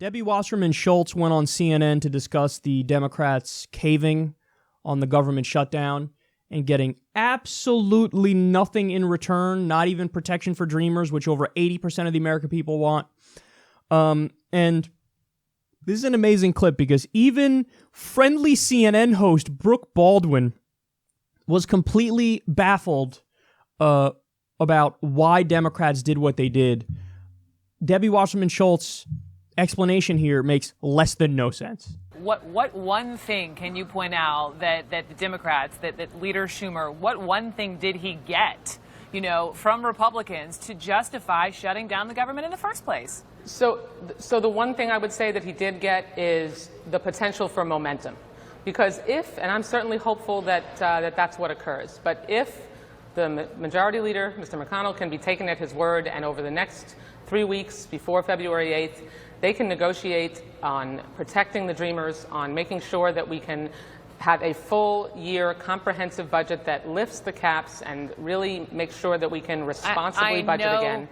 Debbie Wasserman Schultz went on CNN to discuss the Democrats caving on the government shutdown and getting absolutely nothing in return, not even protection for dreamers, which over 80% of the American people want. And this is an amazing clip because even friendly CNN host Brooke Baldwin was completely baffled about why Democrats did what they did. Debbie Wasserman Schultz's explanation here makes less than no sense. What one thing can you point out that the Democrats, that Leader Schumer, what one thing did he get, from Republicans to justify shutting down the government in the first place? So the one thing I would say that he did get is the potential for momentum. Because if, and I'm certainly hopeful that that's what occurs, but if the majority leader, Mr. McConnell, can be taken at his word and over the next 3 weeks before February 8th, they can negotiate on protecting the dreamers, on making sure that we can have a full year comprehensive budget that lifts the caps and really makes sure that we can responsibly budget again,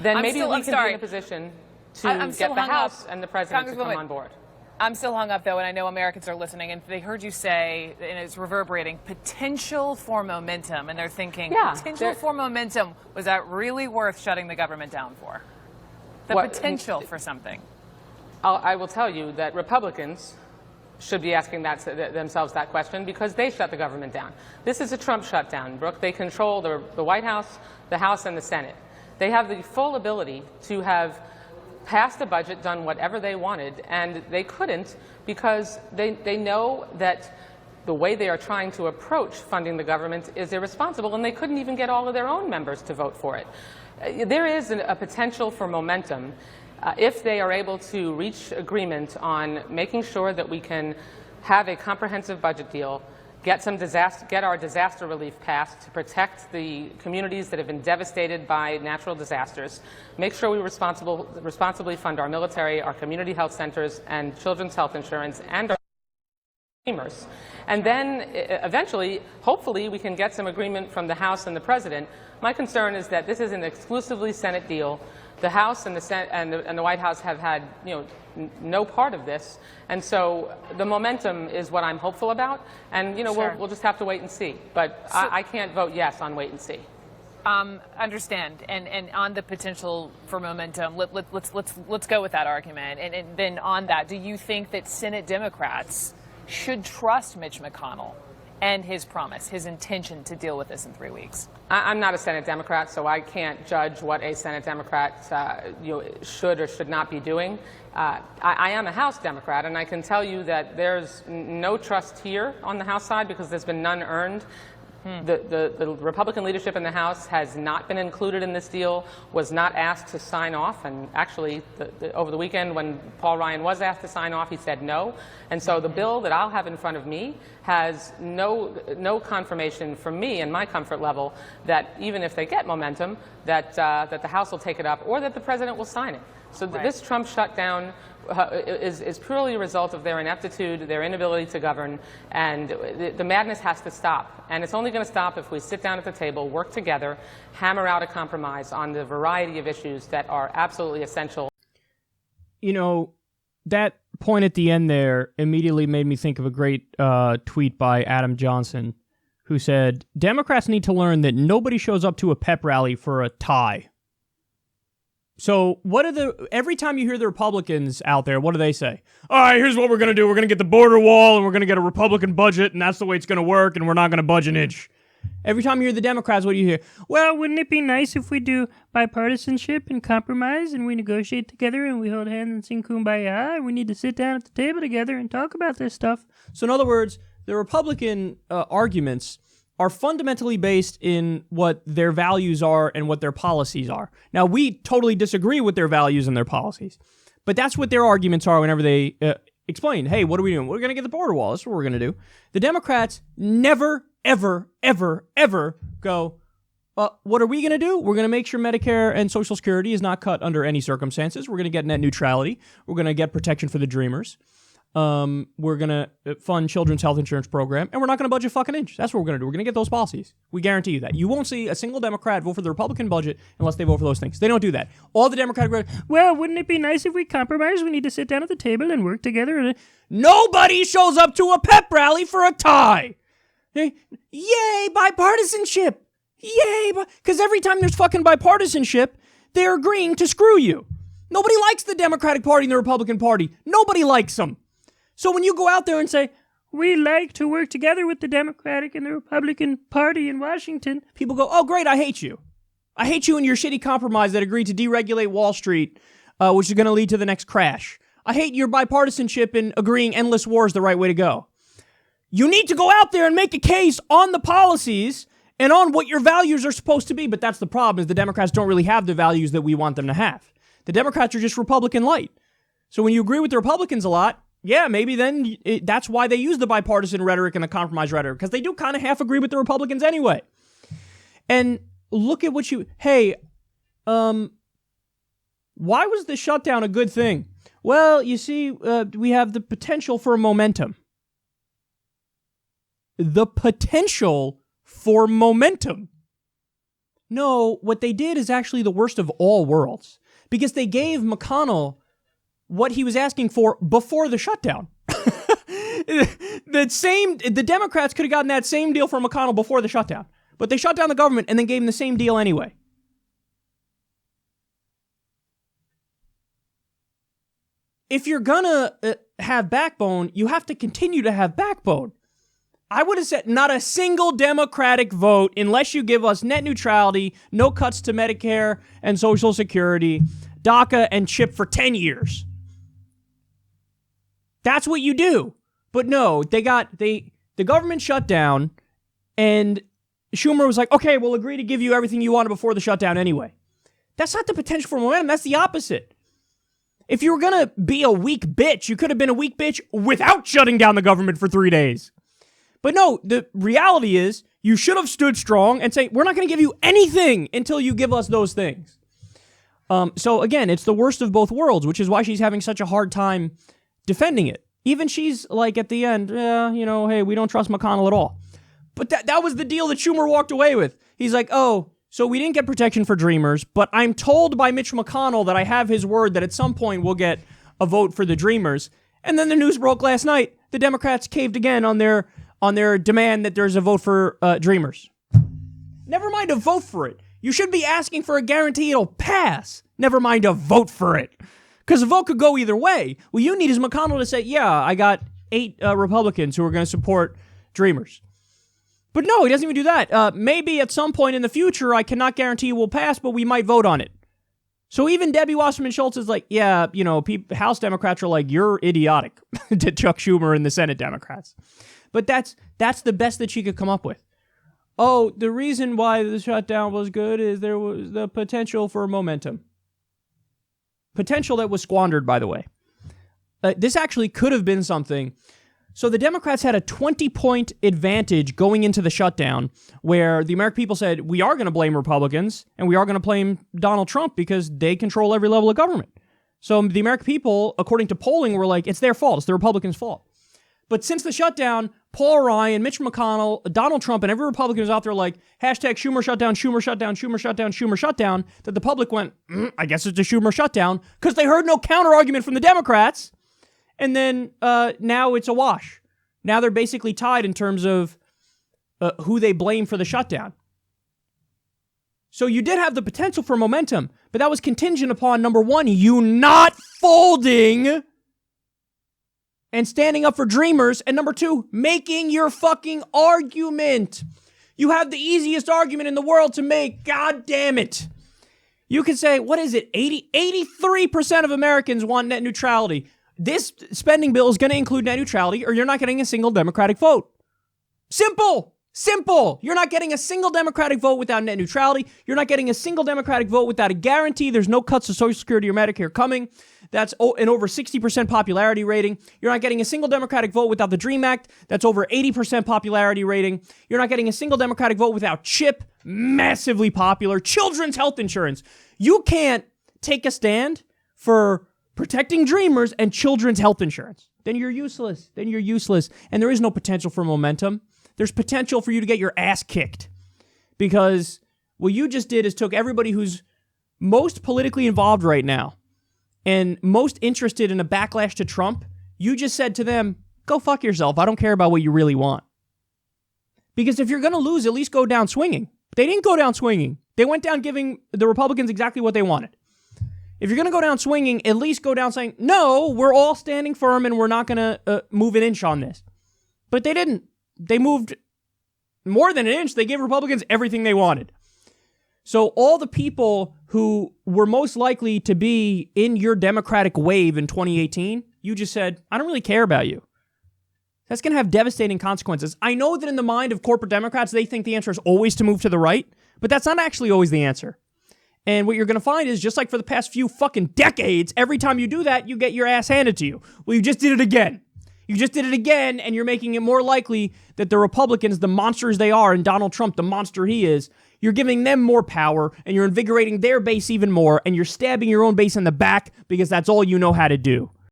then maybe we can be in a position to get the House and the President to come on board. I'm still hung up, though, and I know Americans are listening, and they heard you say, and it's reverberating, potential for momentum, and they're thinking, potential for momentum, was that really worth shutting the government down for? The potential for something. I will tell you that Republicans should be asking themselves that question because they shut the government down. This is a Trump shutdown, Brooke. They control the White House, the House, and the Senate. They have the full ability to have passed a budget, done whatever they wanted, and they couldn't because they know that the way they are trying to approach funding the government is irresponsible, and they couldn't even get all of their own members to vote for it. There is a potential for momentum if they are able to reach agreement on making sure that we can have a comprehensive budget deal, get our disaster relief passed to protect the communities that have been devastated by natural disasters, make sure we responsibly fund our military, our community health centers, and children's health insurance, and our dreamers. And then eventually, hopefully, we can get some agreement from the House and the President. My concern is that this is an exclusively Senate deal. The House and the Senate and the White House have had, no part of this, and so the momentum is what I'm hopeful about. And we'll just have to wait and see. But I can't vote yes on wait and see. Understand. And on the potential for momentum, let's go with that argument. And then on that, do you think that Senate Democrats should trust Mitch McConnell and his promise, his intention to deal with this in 3 weeks? I'm not a Senate Democrat, so I can't judge what a Senate Democrat should or should not be doing. I am a House Democrat, and I can tell you that there's no trust here on the House side because there's been none earned. The Republican leadership in the House has not been included in this deal, was not asked to sign off, and actually over the weekend when Paul Ryan was asked to sign off, he said no. And so the bill that I'll have in front of me has no confirmation from me and my comfort level that even if they get momentum, that the House will take it up or that the President will sign it. So this Trump shutdown is purely a result of their ineptitude, their inability to govern, and the madness has to stop. And it's only going to stop if we sit down at the table, work together, hammer out a compromise on the variety of issues that are absolutely essential. That point at the end there immediately made me think of a great tweet by Adam Johnson, who said, Democrats need to learn that nobody shows up to a pep rally for a tie. So every time you hear the Republicans out there, what do they say? All right, here's what we're going to do. We're going to get the border wall and we're going to get a Republican budget and that's the way it's going to work and we're not going to budge an inch. Every time you hear the Democrats, what do you hear? Well, wouldn't it be nice if we do bipartisanship and compromise and we negotiate together and we hold hands and sing Kumbaya and we need to sit down at the table together and talk about this stuff. So in other words, the Republican arguments are fundamentally based in what their values are and what their policies are. Now, we totally disagree with their values and their policies, but that's what their arguments are whenever they explain, hey, what are we doing? We're going to get the border wall. That's what we're going to do. The Democrats never, ever, ever, ever go, what are we going to do? We're going to make sure Medicare and Social Security is not cut under any circumstances. We're going to get net neutrality. We're going to get protection for the dreamers. We're going to fund children's health insurance program, and we're not going to budget a fucking inch. That's what we're going to do. We're going to get those policies. We guarantee you that. You won't see a single Democrat vote for the Republican budget unless they vote for those things. They don't do that. All the Democratic, well, wouldn't it be nice if we compromise? We need to sit down at the table and work together. Nobody shows up to a pep rally for a tie. Yay, bipartisanship. Yay, because every time there's fucking bipartisanship, they're agreeing to screw you. Nobody likes the Democratic Party and the Republican Party. Nobody likes them. So when you go out there and say, we like to work together with the Democratic and the Republican Party in Washington, people go, oh, great, I hate you. I hate you and your shitty compromise that agreed to deregulate Wall Street, which is going to lead to the next crash. I hate your bipartisanship in agreeing endless war is the right way to go. You need to go out there and make a case on the policies and on what your values are supposed to be. But that's the problem, is the Democrats don't really have the values that we want them to have. The Democrats are just Republican light. So when you agree with the Republicans a lot, yeah, maybe then that's why they use the bipartisan rhetoric and the compromise rhetoric, because they do kind of half agree with the Republicans anyway. And look at what why was the shutdown a good thing? Well, you see, we have the potential for momentum. The potential for momentum. No, what they did is actually the worst of all worlds, because they gave McConnell what he was asking for before the shutdown. The Democrats could have gotten that same deal from McConnell before the shutdown, but they shut down the government and then gave him the same deal anyway. If you're gonna have backbone, you have to continue to have backbone. I would have said not a single Democratic vote unless you give us net neutrality, no cuts to Medicare and Social Security, DACA and CHIP for 10 years. That's what you do. But no, the government shut down, and Schumer was like, okay, we'll agree to give you everything you wanted before the shutdown anyway. That's not the potential for momentum. That's the opposite. If you were going to be a weak bitch, you could have been a weak bitch without shutting down the government for 3 days. But no, the reality is you should have stood strong and say, we're not going to give you anything until you give us those things. So again, it's the worst of both worlds, which is why she's having such a hard time defending it. Even she's like at the end, hey, we don't trust McConnell at all. But that was the deal that Schumer walked away with. He's like, oh, so we didn't get protection for Dreamers, but I'm told by Mitch McConnell that I have his word that at some point we'll get a vote for the Dreamers. And then the news broke last night. The Democrats caved again on their demand that there's a vote for Dreamers. Never mind a vote for it. You should be asking for a guarantee it'll pass. Never mind a vote for it. Because a vote could go either way. What you need is McConnell to say, yeah, I got 8 Republicans who are going to support Dreamers. But no, he doesn't even do that. Maybe at some point in the future, I cannot guarantee it will pass, but we might vote on it. So even Debbie Wasserman Schultz is like, yeah, House Democrats are like, you're idiotic to Chuck Schumer and the Senate Democrats. But that's the best that she could come up with. Oh, the reason why the shutdown was good is there was the potential for momentum. Potential that was squandered, by the way. This actually could have been something. So the Democrats had a 20-point advantage going into the shutdown, where the American people said, we are going to blame Republicans and we are going to blame Donald Trump because they control every level of government. So the American people, according to polling, were like, it's their fault. It's the Republicans' fault. But since the shutdown, Paul Ryan, Mitch McConnell, Donald Trump, and every Republican is out there like, hashtag Schumer shutdown, Schumer shutdown, Schumer shutdown, Schumer shutdown, that the public went, I guess it's a Schumer shutdown, because they heard no counter-argument from the Democrats. And then now it's a wash. Now they're basically tied in terms of who they blame for the shutdown. So you did have the potential for momentum, but that was contingent upon, number one, you not folding and standing up for Dreamers, and number two, making your fucking argument. You have the easiest argument in the world to make. God damn it. You can say, what is it? 83% of Americans want net neutrality. This spending bill is going to include net neutrality, or you're not getting a single Democratic vote. Simple. You're not getting a single Democratic vote without net neutrality. You're not getting a single Democratic vote without a guarantee there's no cuts to Social Security or Medicare coming. That's an over 60% popularity rating. You're not getting a single Democratic vote without the DREAM Act. That's over 80% popularity rating. You're not getting a single Democratic vote without CHIP, massively popular. Children's health insurance. You can't take a stand for protecting dreamers, and children's health insurance. Then you're useless. And there is no potential for momentum. There's potential for you to get your ass kicked. Because what you just did is took everybody who's most politically involved right now and most interested in a backlash to Trump, you just said to them, go fuck yourself. I don't care about what you really want. Because if you're going to lose, at least go down swinging. They didn't go down swinging. They went down giving the Republicans exactly what they wanted. If you're going to go down swinging, at least go down saying, no, we're all standing firm and we're not going to move an inch on this. But they didn't. They moved more than an inch. They gave Republicans everything they wanted. So all the people who were most likely to be in your Democratic wave in 2018, you just said, I don't really care about you. That's going to have devastating consequences. I know that in the mind of corporate Democrats, they think the answer is always to move to the right, but that's not actually always the answer. And what you're going to find is, just like for the past few fucking decades, every time you do that, you get your ass handed to you. Well, you just did it again. And you're making it more likely that the Republicans, the monsters they are, and Donald Trump, the monster he is, you're giving them more power, and you're invigorating their base even more, and you're stabbing your own base in the back because that's all you know how to do.